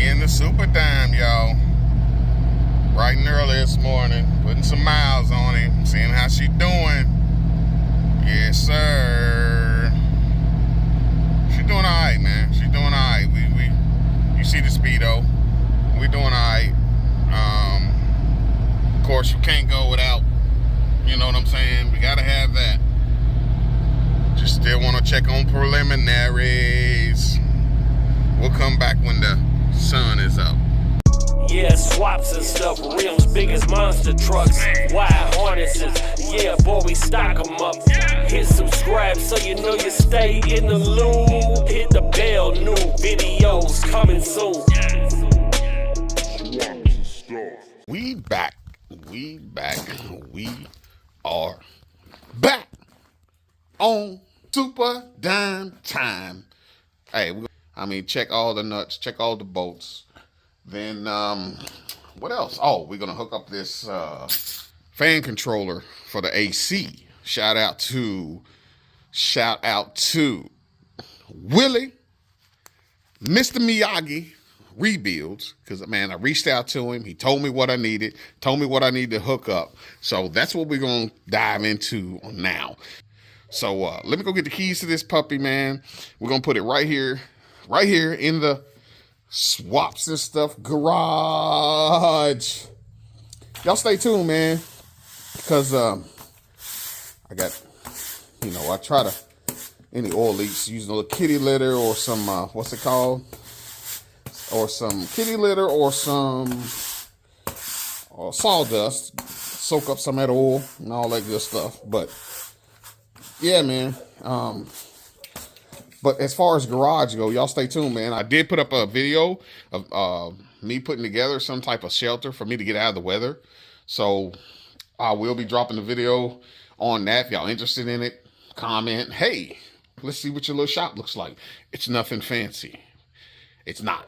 in the super dime, y'all. Bright and early this morning, putting some miles on him, seeing how she doing. Yes, sir. She doing all right, man. She doing all right. You see the speedo. We doing all right. Of course, you can't go without, you know what I'm saying? We gotta have that. Just still want to check on preliminaries. We'll come back when the sun is up. Yeah, swaps and stuff, rims big as monster trucks, wide harnesses, yeah, boy, we stock them up. Hit subscribe so you know you stay in the loop. Hit the bell, new videos coming soon. We back. We are back on Super Dime Time. Hey, check all the nuts, check all the bolts. Then, what else? Oh, we're going to hook up this fan controller for the AC. Shout out to Willie, Mr. Miyagi Rebuilds. Because, man, I reached out to him. He told me what I needed, told me what I need to hook up. So that's what we're going to dive into now. So let me go get the keys to this puppy, man. We're going to put it right here in the swaps and stuff garage. Y'all stay tuned, man, because I got, I try to, any oil leaks, using a little kitty litter or some what's it called, or some kitty litter or some sawdust, soak up some of that oil and all that good stuff. But yeah, man, but as far as garage go, y'all stay tuned, man. I did put up a video of me putting together some type of shelter for me to get out of the weather. So I will be dropping the video on that. If y'all interested in it, comment. Hey, let's see what your little shop looks like. It's nothing fancy. It's not.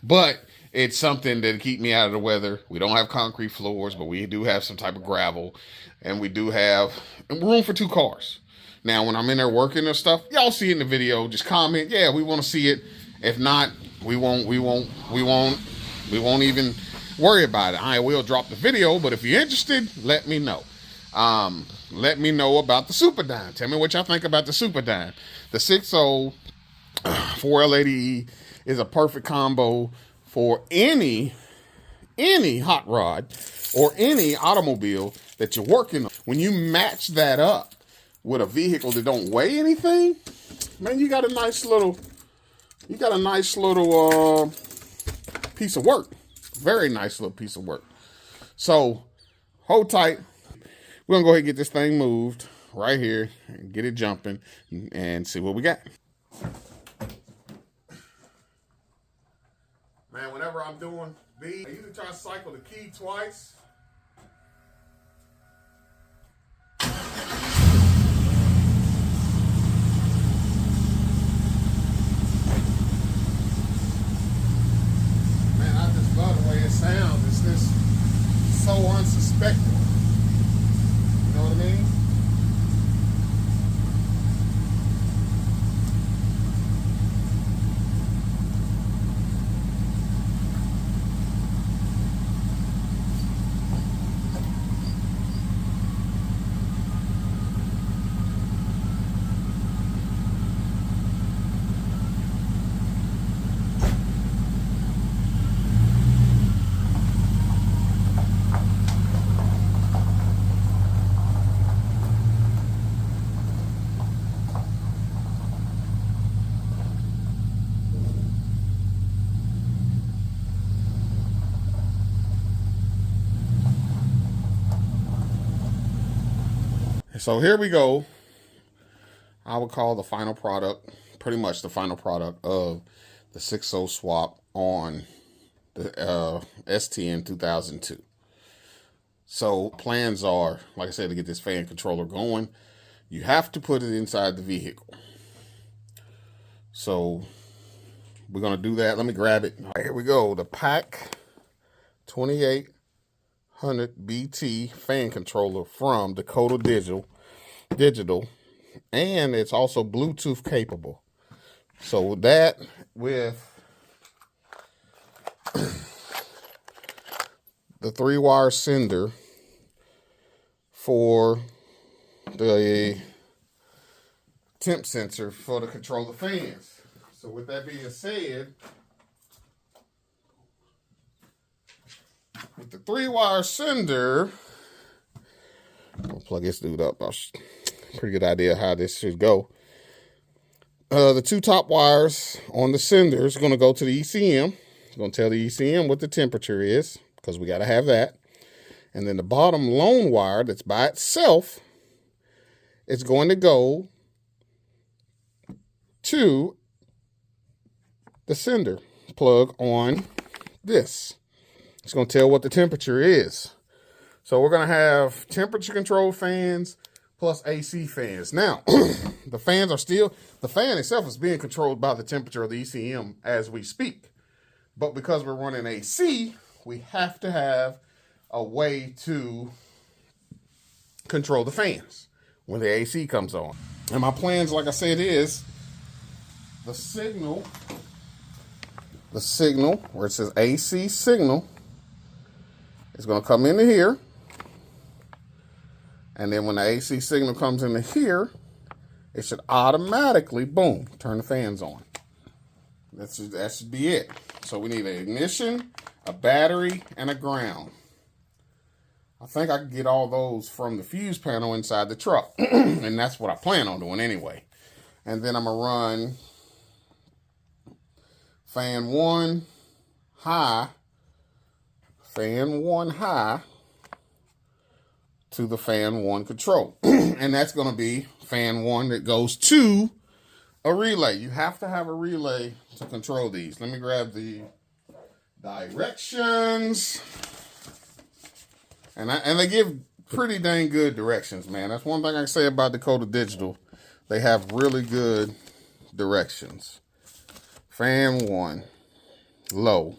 But it's something to keep me out of the weather. We don't have concrete floors, but we do have some type of gravel. And we do have room for 2 cars. Now, when I'm in there working and stuff, y'all see it in the video. Just comment, yeah, we want to see it. If not, we won't even worry about it. I will drop the video, but if you're interested, let me know. Let me know about the Super Dime. Tell me what y'all think about the Super Dime. The 6.0 4L80E is a perfect combo for any hot rod or any automobile that you're working on. When you match that up with a vehicle that don't weigh anything, man, you got a nice little piece of work. Very nice little piece of work. So hold tight. We're gonna go ahead and get this thing moved right here and get it jumping and see what we got. Man, whenever I'm doing these, I usually try to cycle the key twice. The way it sounds, it's just so unsuspecting. You know what I mean? So here we go. I would call the final product, pretty much the final product of the 6.0 swap on the S10 2002. So plans are, like I said, to get this fan controller going, you have to put it inside the vehicle. So we're going to do that. Let me grab it. All right, here we go. The PAC 2800 BT fan controller from Dakota Digital, and it's also Bluetooth capable. So that with the 3-wire sender for the temp sensor to control the fans. So with that being said, with the 3-wire sender, I'll plug this dude up. Pretty good idea how this should go. The 2 top wires on the sender is going to go to the ECM. It's going to tell the ECM what the temperature is, because we got to have that. And then the bottom lone wire that's by itself is going to go to the sender plug on this. It's going to tell what the temperature is. So we're going to have temperature control fans plus AC fans. Now, the fan itself is being controlled by the temperature of the ECM as we speak. But because we're running AC, we have to have a way to control the fans when the AC comes on. And my plans, like I said, is the signal where it says AC signal is going to come into here. And then when the AC signal comes into here, it should automatically, boom, turn the fans on. That should be it. So we need an ignition, a battery, and a ground. I think I can get all those from the fuse panel inside the truck. And that's what I plan on doing anyway. And then I'm going to run fan 1 high to the fan 1 control. And that's going to be fan 1 that goes to a relay. You have to have a relay to control these. Let me grab the directions. And they give pretty dang good directions, man. That's one thing I can say about Dakota Digital. They have really good directions. Fan 1, low.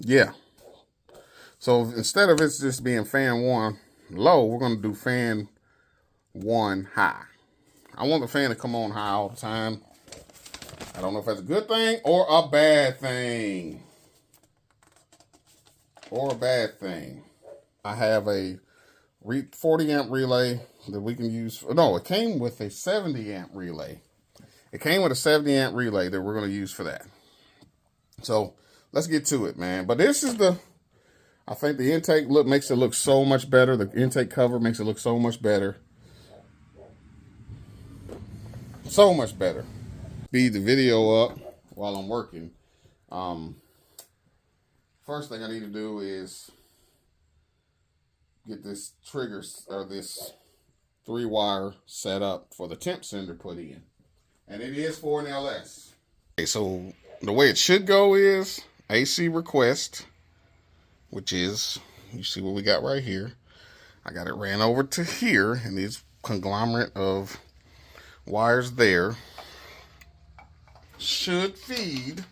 Yeah. So instead of it just being fan 1 low, we're going to do fan 1 high. I want the fan to come on high all the time. I don't know if that's a good thing or a bad thing. I have a 40 amp relay that we can use. No, it came with a 70 amp relay. It came with a 70 amp relay that we're going to use for that. So let's get to it, man. But this is I think the intake makes it look so much better. The intake cover makes it look so much better. So much better. Speed the video up while I'm working. First thing I need to do is get this trigger or this 3-wire set up for the temp sender put in. And it is for an LS. Okay, so the way it should go is AC request, which is, you see what we got right here. I got it ran over to here, and these conglomerate of wires there should feed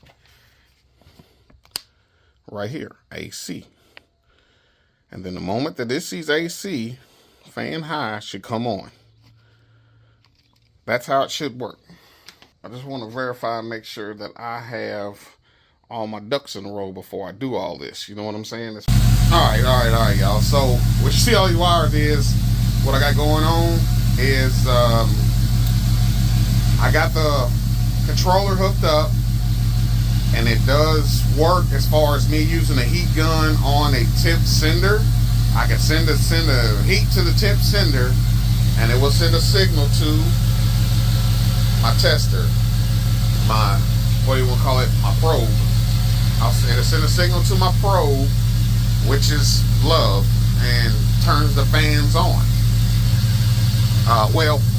right here, AC. And then the moment that this sees AC, fan high should come on. That's how it should work. I just want to verify and make sure that I have all my ducks in a row before I do all this. You know what I'm saying? All right, y'all. So what you see all these wires is, what I got going on is I got the controller hooked up, and it does work as far as me using a heat gun on a temp sender. I can send a heat to the temp sender, and it will send a signal to my tester, my, what do you want to call it, my probe. It'll send a signal to my probe, which is love, and turns the fans on.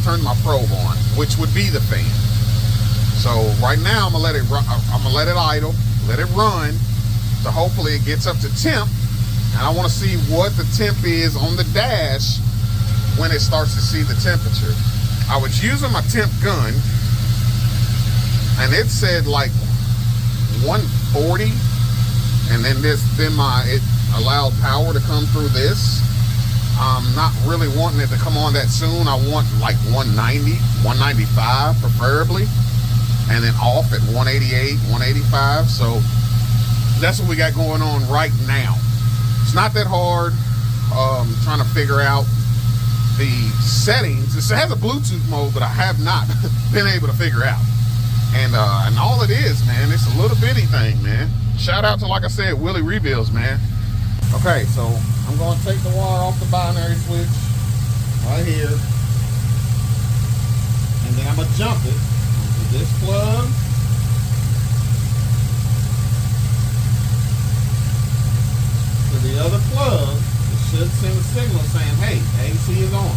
Turn my probe on, which would be the fan. So right now I'm gonna let it idle, let it run, so hopefully it gets up to temp. And I want to see what the temp is on the dash when it starts to see the temperature. I was using my temp gun, and it said like 140, and then it allowed power to come through this. I'm not really wanting it to come on that soon. I want like 190, 195 preferably. and then off at 188, 185. So that's what we got going on right now. It's not that hard. Trying to figure out the settings. It has a Bluetooth mode, but I have not been able to figure out. And all it is, man, it's a little bitty thing, man. Shout out to, like I said, Willie Rebuilds, man. Okay, so I'm going to take the wire off the binary switch right here. And then I'm going to jump it to this plug. To the other plug. It should send a signal saying, hey, AC is on.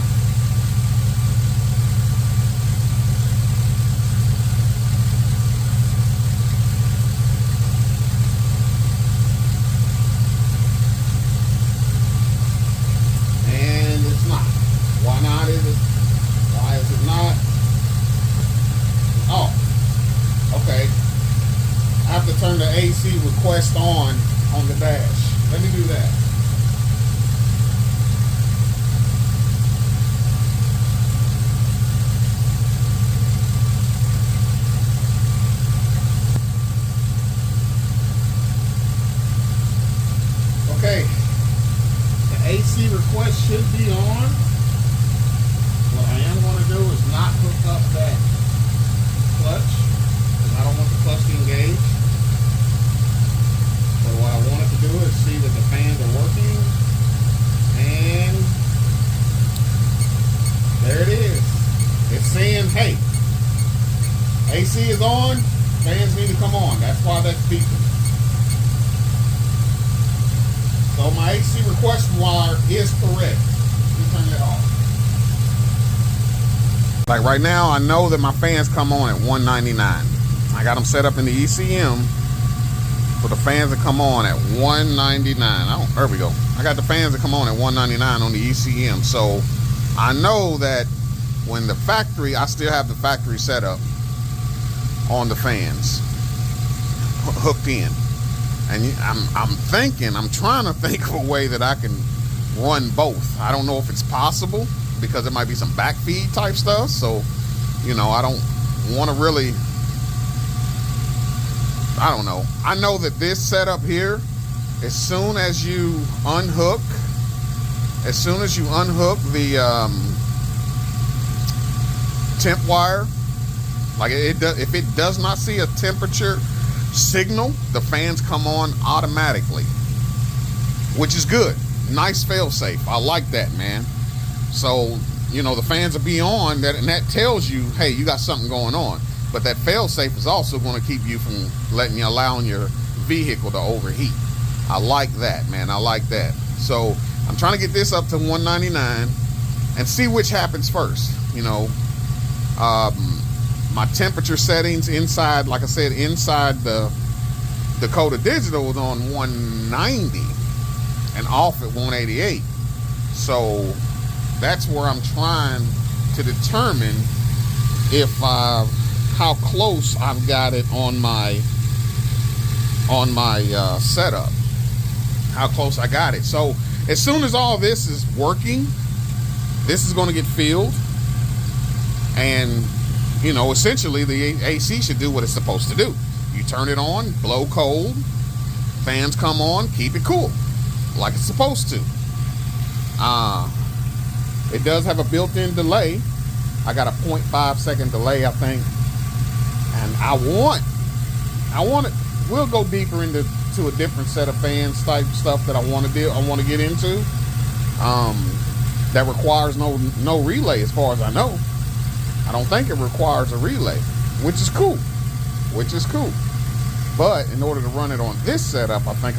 And it's not. Why not is it? Why is it not? Oh, okay. I have to turn the AC request on the dash. Let me do that. Okay, the AC request should be on. What I am going to do is not hook up that clutch, because I don't want the clutch to engage. But what I wanted to do is see that the fans are working, and there it is. It's saying, hey, AC is on, fans need to come on. That's why that's beeping. So my AC request wire is correct. Let me turn that off. Like right now, I know that my fans come on at 199. I got them set up in the ECM for the fans to come on at 199. Oh, there we go. I got the fans that come on at 199 on the ECM. So I know that when the factory, I still have the factory setup on the fans hooked in. And I'm trying to think of a way that I can run both. I don't know if it's possible because there might be some backfeed type stuff. So, you know, I don't want to really, I don't know. I know that this setup here, as soon as you unhook the temp wire, like if it does not see a temperature signal, the fans come on automatically, which is good. Nice fail safe. I like that, man. So, you know, the fans will be on that, and that tells you, hey, you got something going on. But that fail safe is also going to keep you from allowing your vehicle to overheat. I like that, man. I like that. So I'm trying to get this up to 199 and see which happens first. You know, my temperature settings inside, like I said, inside the Dakota Digital was on 190 and off at 188. So that's where I'm trying to determine if how close I've got it on my setup. How close I got it. So as soon as all this is working, this is going to get filled, and you know, essentially the AC should do what it's supposed to do. You turn it on, blow cold, fans come on, keep it cool, like it's supposed to. It does have a built-in delay. I got a 0.5 second delay, I think. And I want it. We'll go deeper into a different set of fans type stuff that I want to get into. That requires no relay, as far as I know. I don't think it requires a relay, which is cool. But in order to run it on this setup, I think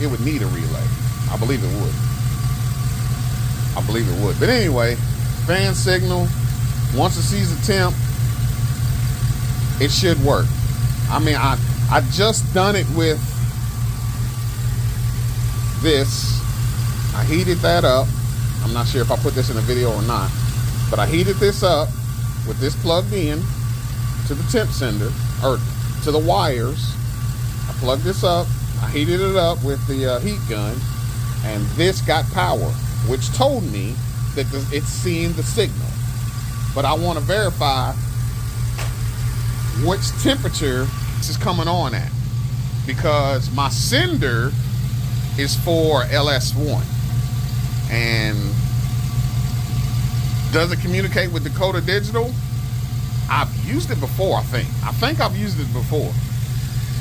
it would need a relay. I believe it would. But anyway, fan signal. Once it sees the temp, it should work. I mean, I just done it with this. I heated that up. I'm not sure if I put this in the video or not, but I heated this up with this plugged in to the temp sender, or to the wires. I plugged this up, I heated it up with the heat gun, and this got power, which told me that it's seeing the signal. But I want to verify which temperature this is coming on at, because my sender is for LS1. And does it communicate with Dakota Digital? I've used it before, I think I've used it before.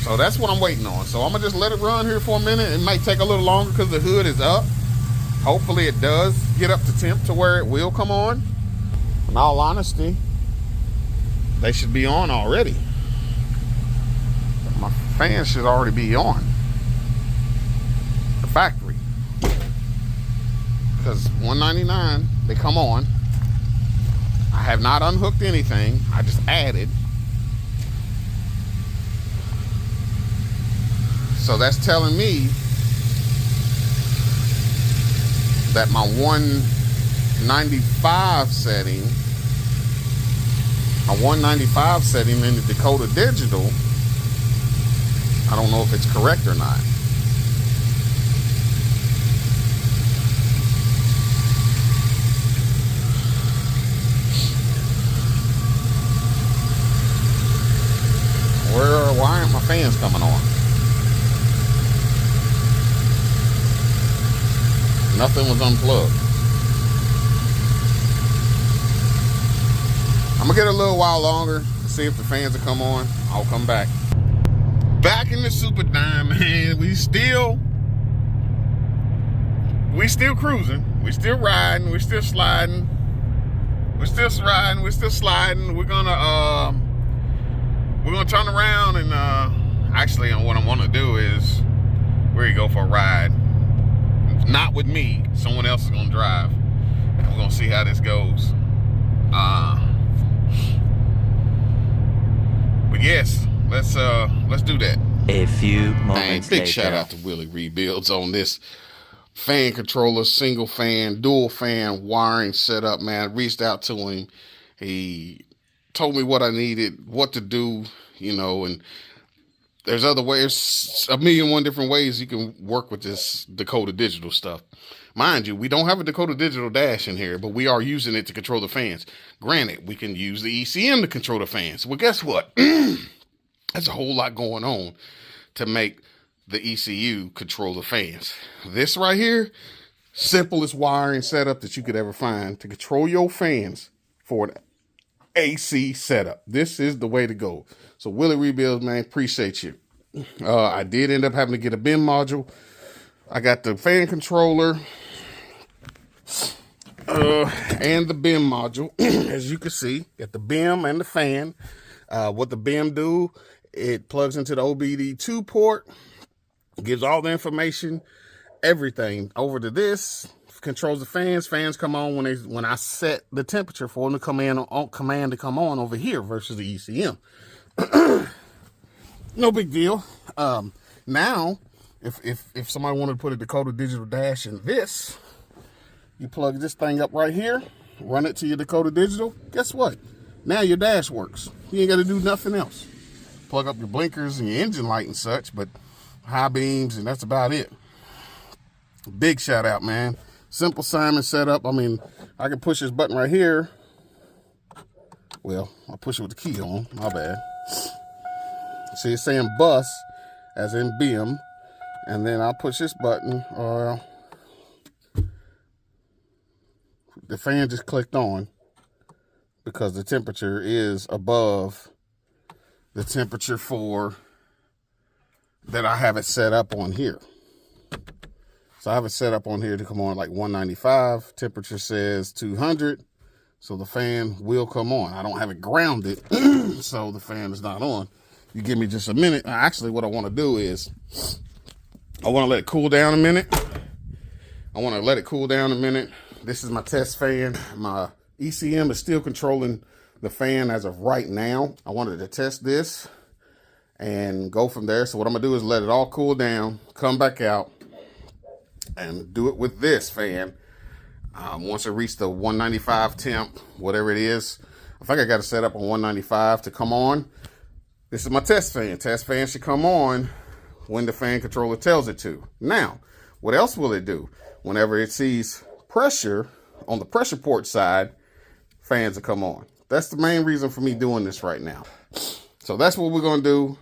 So that's what I'm waiting on. So I'm gonna just let it run here for a minute. It might take a little longer because the hood is up. Hopefully it does get up to temp to where it will come on. In all honesty, they should be on already. My fan should already be on. The factory. Because 199, they come on. I have not unhooked anything. I just added. So that's telling me that my 195 setting, in the Dakota Digital, I don't know if it's correct or not. Why aren't my fans coming on? Nothing was unplugged. I'm gonna get a little while longer to see if the fans will come on. I'll come back. Back in the Super Dime, man. We still cruising. We still riding. We still sliding. We're still riding. We're still sliding. We're gonna turn around and actually, what I want to do is we're gonna go for a ride. Not with me. Someone else is gonna drive. We're gonna see how this goes. But yes, let's do that. A few moments big later. shout out to Willie Rebuilds on this fan controller, single fan, dual fan wiring setup, man. I reached out to him. He told me what I needed, what to do, and there's other ways, a million one different ways you can work with this Dakota Digital stuff. Mind you, we don't have a Dakota Digital dash in here, but we are using it to control the fans. Granted, we can use the ECM to control the fans. Well, guess what? There's a whole lot going on to make the ECU control the fans. This right here, simplest wiring setup that you could ever find to control your fans for an AC setup. This is the way to go. So Willie Rebuilds, man, appreciate you. I did end up having to get a Bim module. I got the fan controller and the Bim module. As you can see, got the Bim and the fan. What the Bim do, it plugs into the OBD2 port, gives all the information, everything over to this. Controls the fans. Fans come on when I set the temperature for them to come in on command to come on over here versus the ECM. No big deal. Now, if somebody wanted to put a Dakota Digital dash in this, you plug this thing up right here, run it to your Dakota Digital. Guess what? Now your dash works. You ain't got to do nothing else. Plug up your blinkers and your engine light and such, but high beams, and that's about it. Big shout out, man. Simple Simon setup. I mean, I can push this button right here. Well, I'll push it with the key on. My bad. See, it's saying bus, as in Bim. And then I'll push this button. The fan just clicked on because the temperature is above the temperature that I have it set up on here. So I have it set up on here to come on like 195. Temperature says 200. So the fan will come on. I don't have it grounded, so the fan is not on. You give me just a minute. Actually, what I want to do is I want to let it cool down a minute. This is my test fan. My ECM is still controlling the fan as of right now. I wanted to test this and go from there. So what I'm going to do is let it all cool down, come back out, and do it with this fan. Once it reaches the 195 temp, whatever it is, I think I got it set up on 195 to come on. This is my test fan. Test fan should come on when the fan controller tells it to. Now, what else will it do? Whenever it sees pressure on the pressure port side, fans will come on. That's the main reason for me doing this right now. So that's what we're gonna do.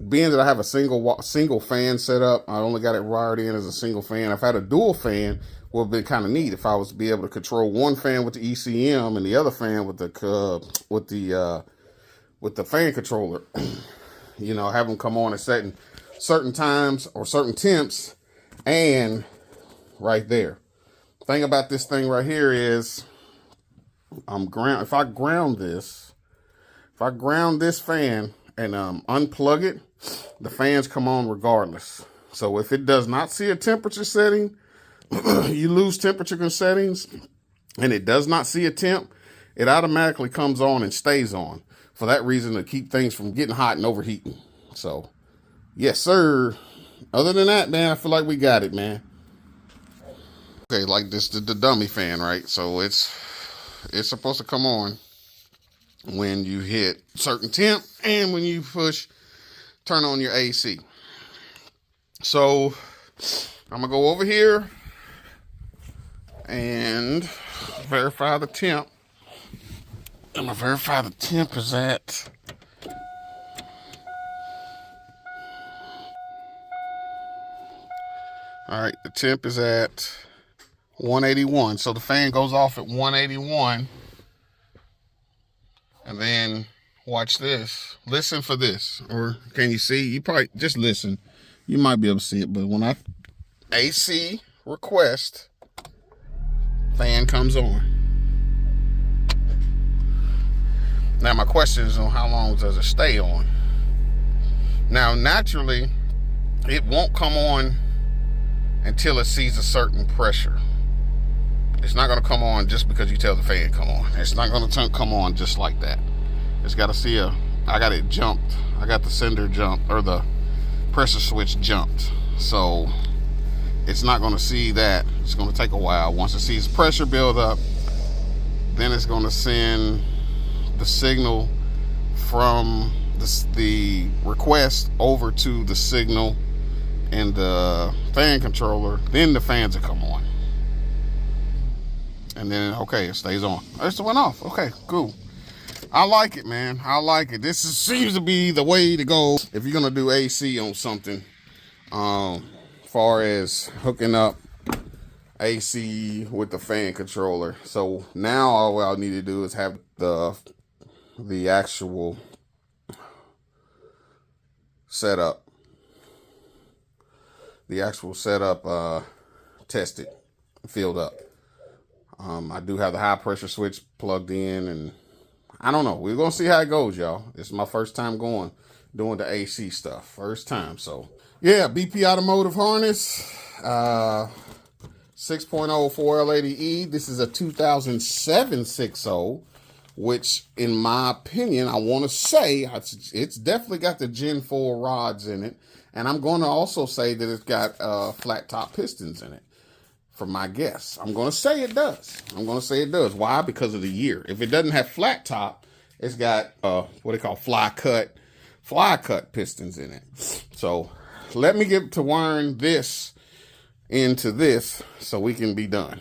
Being that I have a single fan set up, I only got it wired in as a single fan. If I had a dual fan, would have been kind of neat if I was to be able to control one fan with the ECM and the other fan with the fan controller. You know, have them come on at certain times or certain temps, and right there. Thing about this thing right here is, if I ground this fan and unplug it, the fans come on regardless. So if it does not see a temperature setting, you lose temperature settings, and it does not see a temp, it automatically comes on and stays on. For that reason, to keep things from getting hot and overheating. So, yes, sir. Other than that, man, I feel like we got it, man. Okay, like this, the dummy fan, right? So it's supposed to come on when you hit certain temp and when you turn on your AC. So I'm gonna go over here and verify the temp. I'm gonna verify the temp is at all right, the temp is at 181. So the fan goes off at 181. And then watch this. Listen for this. Or can you see? You probably just listen. You might be able to see it. But when I AC request, fan comes on. Now my question is on how long does it stay on? Now naturally, it won't come on until it sees a certain pressure. It's not going to come on just because you tell the fan come on. It's not going to come on just like that. It's got to see I got it jumped. I got the sender jumped, or the pressure switch jumped. So it's not going to see that. It's going to take a while. Once it sees pressure build up, then it's going to send the signal from the request over to the signal in the fan controller. Then the fans will come on. And then, okay, it stays on. It went off. Okay, cool. I like it, man. I like it. Seems to be the way to go if you're going to do AC on something. Far as hooking up AC with the fan controller. So now all I need to do is have the actual setup. Tested, filled up. I do have the high pressure switch plugged in, and I don't know. We're going to see how it goes, y'all. This is my first time doing the AC stuff. First time. So, yeah, BP Automotive harness, 6.0 4L80E. This is a 2007 6.0, which, in my opinion, I want to say it's definitely got the Gen 4 rods in it. And I'm going to also say that it's got flat top pistons in it. For my guess, I'm going to say it does. Why? Because of the year. If it doesn't have flat top, it's got what they call fly cut pistons in it. So let me get to wiring this into this so we can be done.